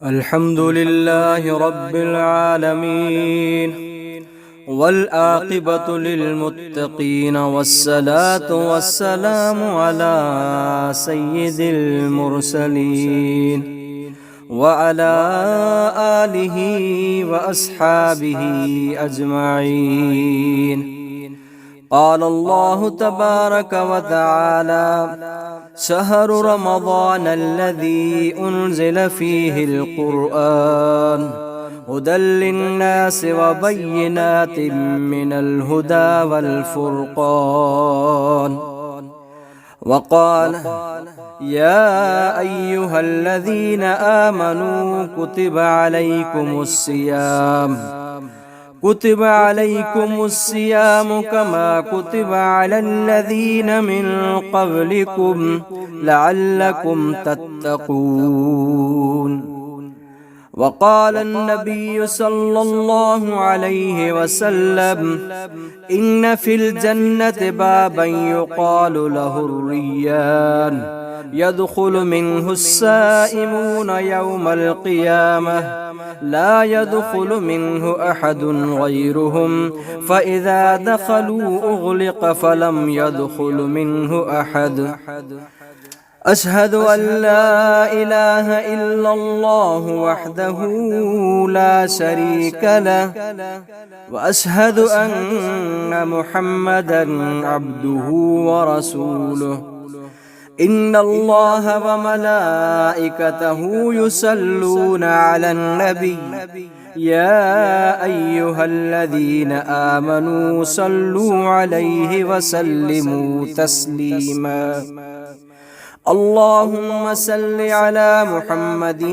الحمد لله رب العالمين والعاقبة للمتقين والصلاة والسلام على سيد المرسلين وعلى آله وأصحابه أجمعين. قال الله تبارك وتعالى: شهر رمضان الذي أنزل فيه القرآن هدى للناس وبينات من الهدى والفرقان. وقال: يا أيها الذين آمنوا كتب عليكم الصيام كما كتب على الذين من قبلكم لعلكم تتقون. وقال النبي صلى الله عليه وسلم: إن في الجنة بابا يقال له الريان يدخل منه السائمون يوم القيامة لا يدخل منه أحد غيرهم، فإذا دخلوا أغلق فلم يدخل منه أحد. أشهد أن لا إله إلا الله وحده لا شريك له، وأشهد أن محمدا عبده ورسوله. إن الله وملائكته يصلون على النبي يا أيها الذين آمنوا صلوا عليه وسلموا تسليما. اللهم صل على محمد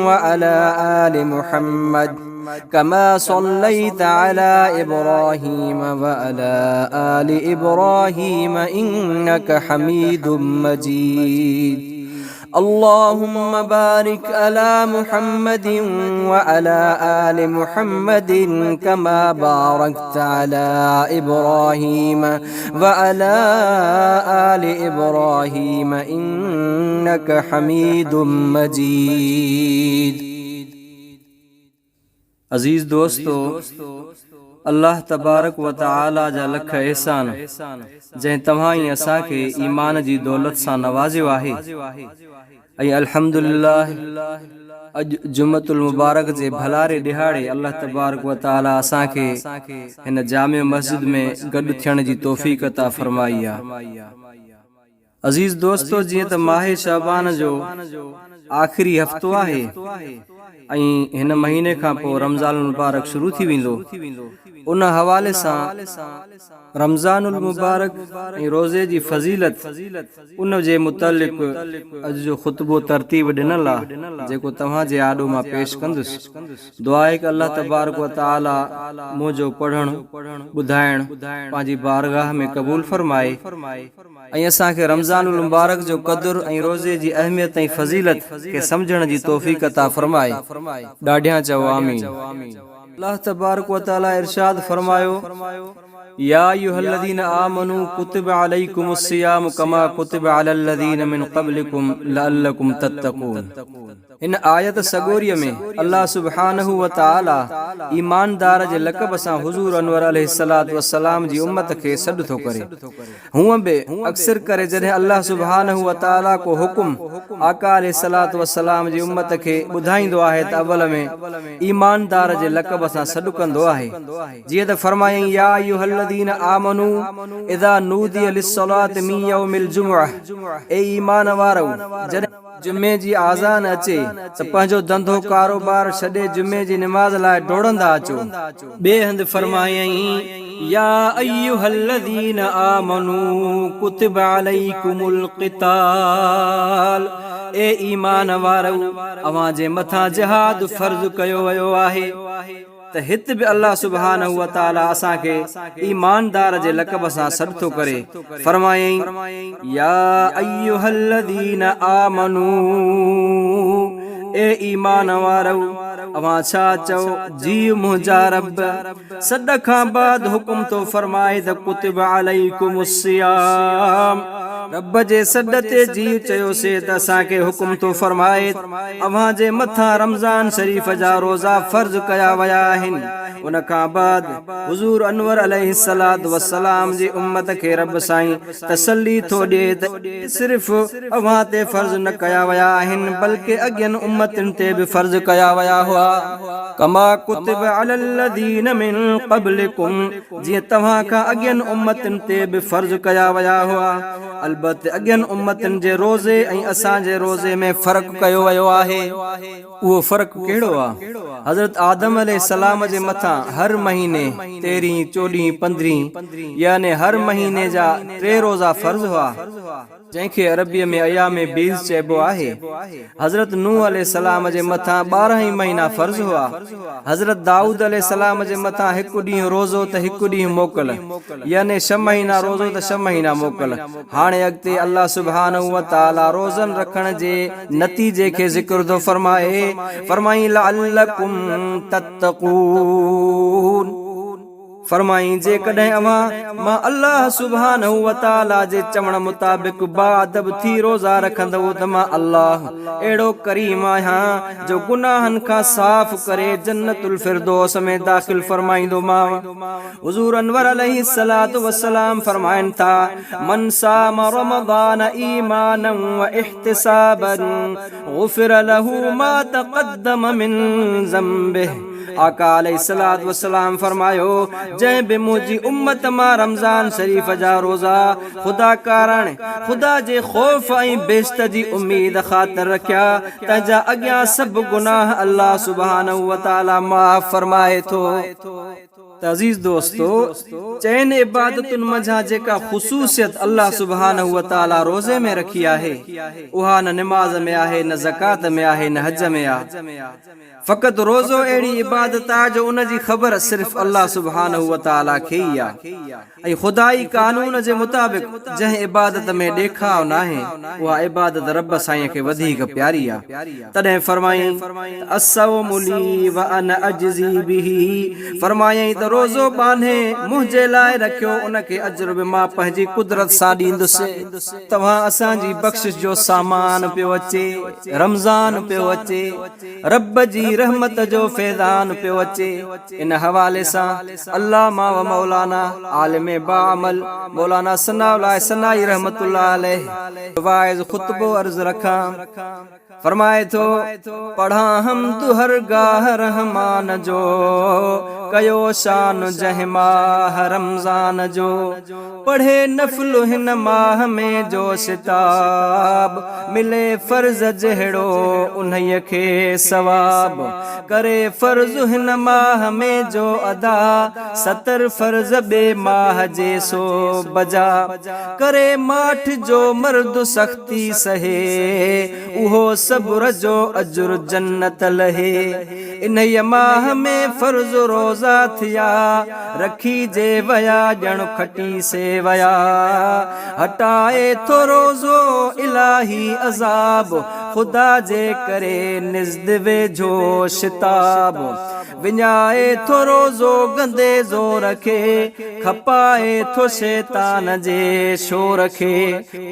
وعلى آل محمد كما صليت على إبراهيم وعلى آل إبراهيم إنك حميد مجيد. اللهم بارك على محمد وعلى آل محمد كما باركت على إبراهيم وعلى آل إبراهيم إنك حميد مجيد. عزیز دوستو، اللہ تبارک و تعالی جا لکھ احسان جن تمہائی اساں کے ایمان جی دولت سا نوازیو آہے. ऐं अल्हम्दुलिल्लाह अॼु जुमतुल मुबारक जे भलारे ॾिहाड़े अल्लाह तबारक व ताला असांखे हिन जामे मस्जिद में गॾु थियण जी तौफ़ीक़ अता फरमाई आहे. अज़ीज़ दोस्तो, जीअं त माहे शाबान जो आख़िरी हफ़्तो आहे ऐं हिन महीने खां पोइ रमज़ानुल मुबारक शुरू थी वेंदो, उन हवाले सां रमज़ानुल मुबारक ऐं रोज़े जी फज़ीलत उन जे मुतलिक़ अॼु जो ख़ुतबो तरतीब ॾिनल आहे जेको तव्हां जे आॾो मां पेश कंदुसि. दुआ आहे कि अल्लाह तबारक व ताला मुंहिंजो पढ़णु ॿुधाइणु पंहिंजी बारगाह में क़बूल फरमाए ऐं असांखे रमज़ानुल मुबारक जो क़दुरु ऐं रोज़े जी अहमियत ऐं फज़ीलत खे सम्झण जी तौफ़ीक़ अता फरमाए. ॾाढियां चओ आमीन. अल्लाह तबारक व ताला इरशाद फरमायो: या अय्युहल्लज़ीना आमनू कुतिब अलैकुमुस्सियाम कमा कुतिब अलल्लज़ीना मिन क़ब्लिकुम लअल्लकुम तत्तक़ून. इन आयत सगोरीअ में अल्लाह सुब्हानहु व तआला ईमानदार जे लक़ब सां हुज़ूर अनवर अलैहिस्सलातु वस्सलाम जी उम्मत खे सॾु थो करे. हूअं बि अक्सर करे जॾहिं अल्लाह सुब्हानहु व तआला को हुकुम आका अलैहिस्सलातु वस्सलाम जी उम्मत खे ॿुधाईंदो आहे त अवल में ईमानदार जे लक़ब सां सॾु कंदो आहे. जीअं त फरमायईं: या अय्युहल्लज़ीना आमनू इज़ा नूदिय लिस्सलाति मिन यौमिल जुमुअह. ए ईमान वारो, जॾहिं जुमे जी आज़ान अचे त पंहिंजो धंधो कारोबार छॾे जुमे जी निमाज़ लाइ डोड़ंदा अचो. ॿिए हंधि फरमायईं: या अय्युहल्लज़ीना आमनू कुतिब अलैकुमुल क़िताल. ए ईमान वारो, अवां जे मथां जिहाद फर्ज़ कयो वियो आहे. त हिते बि अल्लाह सुब्हानहु व तआला असांखे ईमानदार जे लक़ब सां सॾु थो करे. फरमायईं: या अय्युहल्लज़ीना आमनू. ए ईमान वारो, अवां छा चओ? जी मुंहिंजा रब सॾ खां बाद हुकुम तो फरमाए त कुतिब अलैकुमुस्सियाम, रब जे सॾ ते जी चयोसीं त असांखे हुकुम थो फरमाए अव्हां जे मथां रमज़ान शरीफ़ जा रोज़ा फर्ज़ कया विया आहिनि। उन खां बाद हुज़ूर अनवर अलैहिस्सलातु वस्सलाम जी उम्मत खे रब साईं तसल्ली थो ॾिए त सिर्फ़ अव्हां ते फर्ज़ न कया विया आहिनि बल्कि अॻियनि उम्मतुनि ते बि फर्ज़ कया विया हुआ। कमा कुतिब अलल लज़ीन मिन क़ब्लिकुम, जीअं तव्हां खां अॻियनि उम्मतुनि ते बि फर्ज़ कया विया हुआ। अलबत्ते अॻियनि उम्मतुनि जे रोज़े ऐं असांजे रोज़े में फ़र्क़ु कयो वियो आहे। उहो फ़र्क़ु कहिड़ो आहे? हज़रत आदम अलैहिस्सलाम जे मथां हर महीने 13, 14, 15 यानी हर महीने जा 3 रोज़ा फर्ज़ हुआ, जंहिंखे अरबीअ में अयामे बीज़ चइबो आहे। हज़रत नूह अलैहिस्सलाम जे मथां 12 ई महीना फर्ज़ हुआ। हज़रत दाऊद अलैहिस्सलाम जे मथां हिकु ॾींहुं रोज़ो त हिकु ॾींहुं मोकल, यानी 6 महीना रोज़ो त 6 महीना मोकल। हाणे अॻिते अल्लाह सुब्हानहू व तआला रोज़न रखण जे नतीजे खे ज़िक्र थो फरमाए, फरमाई लअल्लकुम तत्तकून। फरमाई जेकॾहिं अव्हां मां अल्लाह सुब्हानहू व तआला जे चवण मुताबिक़ बाअदब थी रोज़ा रखंदव त मां अल्लाह अहिड़ो करीम आहियां जो गुनाहनि खां साफ़ करे जन्नतुल फिरदौस में दाख़िल फरमाईंदोमांव। हुज़ूर अनवर अलैहिस्सलातु वस्सलाम फरमाइनि था, मन साम रमज़ान ईमानन व इहतिसाबन गुफ़िर लहू मा तक़द्दम मिन ज़म्बिह। आका अलैहिस्सलातु वस्सलाम फरमायो, जंहिं बि मुंहिंजी उम्मत मां रमज़ान शरीफ़ जा रोज़ा ख़ुदा कारण ख़ुदा जे ख़ौफ़ ऐं बेश्त जी उम्मीद ख़ातिर रखिया, तंहिंजा अॻियां सभु गुनाह अल्लाह सुब्हानहू व तआला माफ़ फरमाए थो। अज़ीज़ दोस्तो, चइनि इबादतुनि मंझां जेका ख़ुसूसियत अल्लाह सुब्हानहू व तआला रोज़े में रखी आहे, उहा न निमाज़ में आहे, न ज़कात में आहे, न हज में आहे। फ़क़ति रोज़ो अहिड़ी इबादत आहे जो उन जी ख़बर सिर्फ़ अल्लाह सुब्हानहू व तआला खे ई आहे। ऐं ख़ुदाई कानून जे मुताबिक़ जंहिं इबादत में ॾेखाव नाहे, उहा इबादत रब साईं खे वधीक प्यारी आहे। तॾहिं फरमाई अस्सौमु ली व अना अजज़ी बिही। फरमायई त रोज़ो बांधे मुंहिंजे लाइ रखियो, उनखे अजर बि मां पंहिंजी कुदरत सां ॾींदुसि। तव्हां असांजी बख़्शिश जो सामान पियो अचे, रमज़ान पियो अचे, रब जी रहमत जो फैज़ान पियो अचे। इन हवाले सां अल्लामा व मौलाना आलिम बाअमल मौलाना सनाउल्लाह सनाई रहमतुल्लाह अलैह वाइज़ खुतबो अर्ज़ रखां। फरमाए थो, पढ़ा हमदु हरगाह रहमान जो, कयो शान जंहिं माह रमज़ान जो। पढ़े नफ़्ल हिन माह में जो सिताब, मिले फ़र्ज़ जहिड़ो उन्हीअ खे सवाब। करे फ़र्ज़ हिन माह में जो अदा, 70 फ़र्ज़ ॿिए माह जे सो बजा। करे माठ जो मर्द सख़्ती सहे, उहो सब्र जो अजुर जन्नत लहे। इन्हीअ माह में फ़र्ज़ रोज़ा थिया, रखी जे वया ॼण खटी से वया। हटाए थो रोज़ो इलाही अज़ाब, ख़ुदा जे करे निज़द वेझो शिताब। विञाए थो रोज़ो गंदे ज़ोर खे, खपाए थो शैतान जे शोर खे।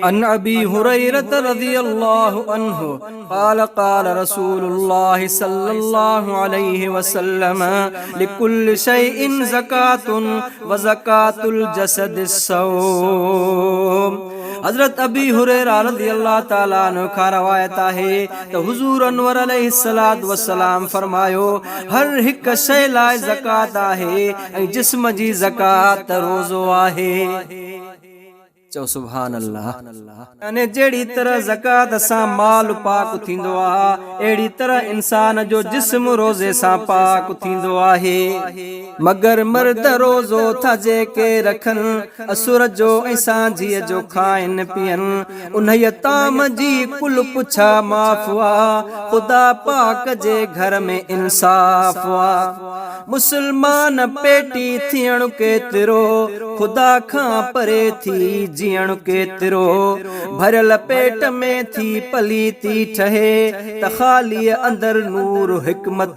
अन अबी हुरैरत रज़ियल्लाहु अन्हु क़ाल क़ाल रसूलुल्लाह सल्लल्लाहु अलैहि वसल्लम, लिकुल्लि शैइन ज़कातुन व ज़कातुल जसदिस सौम। हज़रत अबी हुरैरा रज़ियल्लाहु ताला अन्हु खां रवायत आहे त हुज़ूर अनवर अलैहिस्सलातु वस्सलाम फरमायो, हर हिक शइ लाइ ज़कात आहे ऐं जिस्म जी ज़कात रोज़ो आहे। चओ सुभान अल्लाह। यानी जहिड़ी तरह ज़कात सां माल पाक थींदो आहे, अहिड़ी तरह इंसान जो जिस्म रोज़े सां पाक थींदो आहे। मगर मर्द रोज़ो था जेके रखनि, असुर जो ऐं सांझीअ जो खाइनि पीअनि, उन्हीअ ताम जी कुल पुछा माफ़ आहे। ख़ुदा पाक जे घर में इंसाफ़ आहे। मुसलमान पेटी थियण केतिरो, ख़ुदा खां परे थी जीअण केतिरो। भरियल पेट में थी पलीती ठहे, त ख़ाली अंदर नूर हिकमत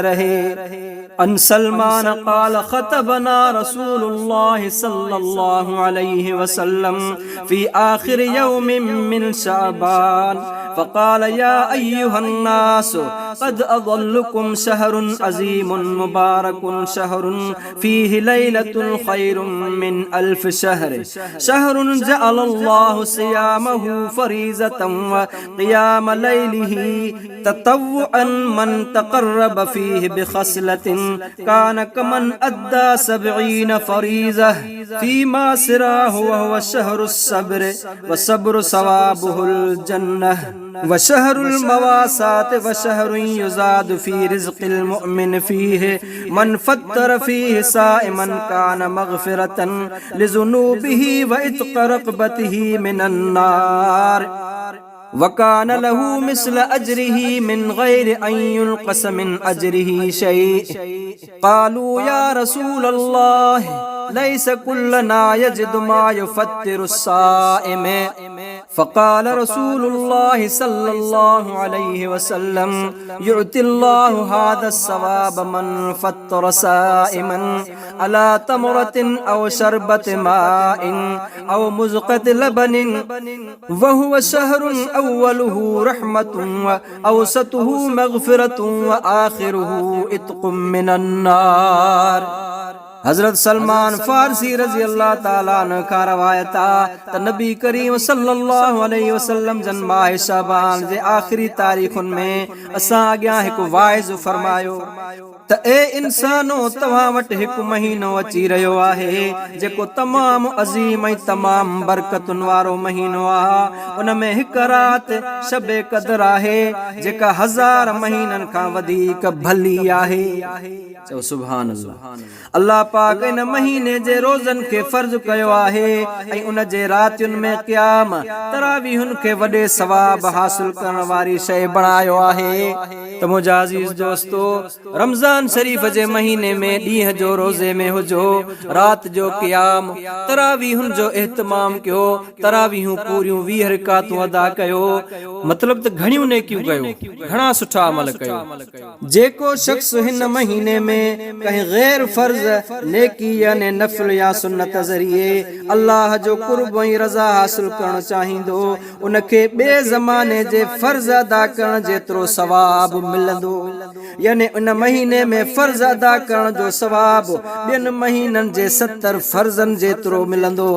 रहे। عن سلمان قال خطبنا رسول الله صلى الله عليه وسلم في آخر يوم من شعبان فقال يا أيها الناس قد أضلكم شهر عظيم مبارك شهر فيه ليلة خير من 1000 شهر شهر جعل الله صيامه فريضة وقيام ليله تطوعا من تقرب فيه بخصلة كان كمن أدى 70 فريضة فيما سراه وهو شهر الصبر والصبر ثوابه الجنة وشهر المواساة وشهر يزاد في رزق المؤمن فيه من فطر فيه صائما كان مغفرة لذنوبه وإتق رقبته من النار وكان له مثل أجره من غير أن ينقص من أجره شيء قالوا يا رسول الله ليس كلنا يجد ما يفطر الصائم فقال رسول الله صلى الله عليه وسلم يعطي الله هذا الثواب من فطر صائما على تمرة أو شربة ماء أو مزقة لبن وهو شهر أوله رحمة وأوسطه مغفرة وآخره إتق من النار حضرت سلمان فارسی رضی اللہ تعالیٰ عنہ کا روایت تا نبی کریم صلی اللہ علیہ وسلم جن ماہ شعبان جے آخری تاریخن میں اساں اگیاں ایک واعظ فرمایو تا اے انسانو تواں وٹ ایک مہینو اچی رہیو آہے جیکو تمام عظیم ۽ تمام برکتن وارو مہینو آ ان میں ایک رات شب قدر آہے جیکا 1000 مہینن کھان ودیک بھلی آہے چو سبحان اللہ اللہ پاک ان مہینے جے روزن کے فرض کیو آہے ۽ ان جے راتن میں قیام تراویحن کے وڈے ثواب حاصل کرن واری شے بنایو آہے تو مجھا عزیز دوستو رمضان شریف جے مہینے میں ڈیہ جو روزے میں ہوجو رات جو قیام تراویحن جو اہتمام کیو تراویحوں پوریوں 20 رکعتوں ادا کیو مطلب تے گھنیوں نے کیوں کیو گھنا سٹھا عمل کیو جیکو شخص ہن مہینے میں کہیں غیر فرض نیکی یعنی نفل یا سنت ذریعے اللہ جو قرب ۽ رضا حاصل کرن چاہیندو ان کے بے زمانے جے فرض ادا کرن جیترو ثواب ملندو یعنی ان مہینے میں فرض ادا کرن جو ثواب بین مہینن جے 70 فرضن جیترو ملندو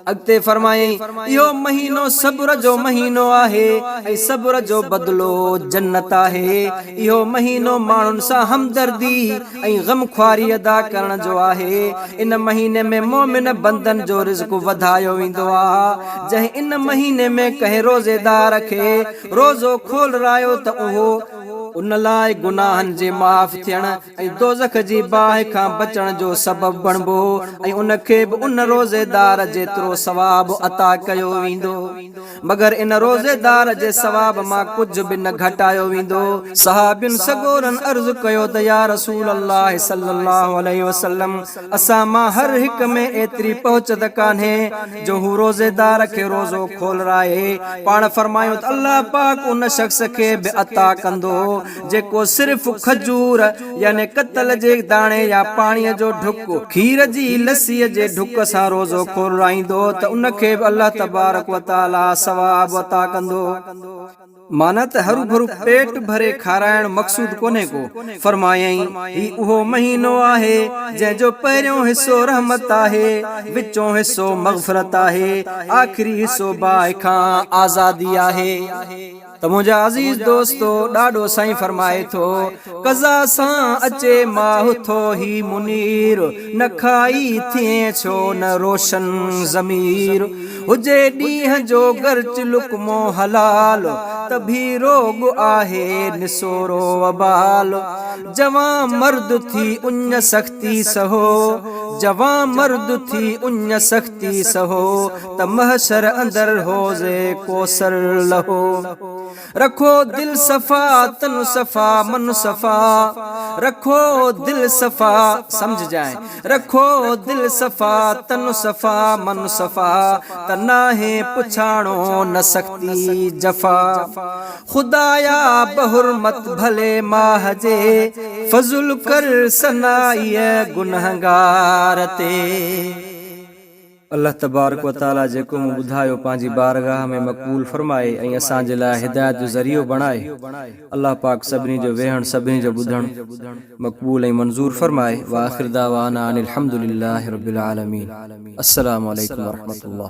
اگتے فرمائیں یہ مہینو صبر جو مہینو آہے ای صبر جو بدلو جنت آہے یہ مہینو مانن سا ہمدردی ای غم خواری ادا کرن جو آہے ان مہینے میں مومن بندن جو رزق ودھایو ویندو آ جہیں ان مہینے میں کہیں روزے دار رکھے روزو کھول رایو تا اوہو ان لائے گناہن جے معاف تھیण ۽ دوزخ جی باہ کھان بچن جو سبب بنبو ۽ ان کي ان روزے دار جيترو ثواب عطا کيو ويندو مگر ان روزے دار جے ثواب ما کچھ بھی نہ گھٹايو ويندو صحابين سگورن عرض کيو ته یا رسول اللہ صلی اللہ علیہ وسلم اسا ما ہر ہک میں ایتری پہنچ کانھے جو ہو روزے دار کي روزو کھول رائے پاڻ فرمايو اللہ پاک ان شخص کي بھی عطا کندو جيڪو صرف کھجور یعنی قتل جے دانے یا پانی جو ڈھک کھیر جی لسی جے ڈھک سا روزو کھول رائندو ته ان کي اللہ تبارک و تعالی ثواب عطا کندو مانا ته ہرو بھرو پیٹ بھرے کھارائن مقصود کونے کو فرمایئیں ہی اوہو مہینو آہے جے جو پہریوں حصو رحمت آہے وچوں حصو مغفرت آہے آخری حصو باہ کھان آزادی آہے تو مجھا عزیز دوستو ڈاڈو سائیں فرمائے تھو قضا سان اچے ماہ تھو ہی منیر نہ کھائی تھیں چھو نہ روشن ضمیر ہجے ڈیہ جو گرچ لکمو حلال تبھی روگ آہے نسورو وبال جوان مرد تھی ان سختی سہو جوان مرد تھی ان سختی سہو تمحشر اندر ہوزے کوثر لہو رکھو دل صفا تن صفا من صفا रखो दिल सफा, समझ जाए, रखो दिल सफा, तन सफा मन सफा, तना है पुछाणो न सकती जफा। खुदाया बहुरमत भले माह जे, फजुल कर सनाइए गुनहगार ते। अल्लाह तबारक व तआला जेको मूं ॿुधायो पंहिंजी बारगाह में मक़बूल फरमाए ऐं असांजे लाइ हिदायत जो ज़रियो बणाए। अल्लाह पाक सभिनी जो वेहण सभिनी जो ॿुधण मक़बूल ऐं मंज़ूर फरमाए। व आख़िर दावाना अनिल हम्दुलिल्लाहि रब्बिल आलमीन। अस्सलामु अलैकुम व रहमतुल्लाह।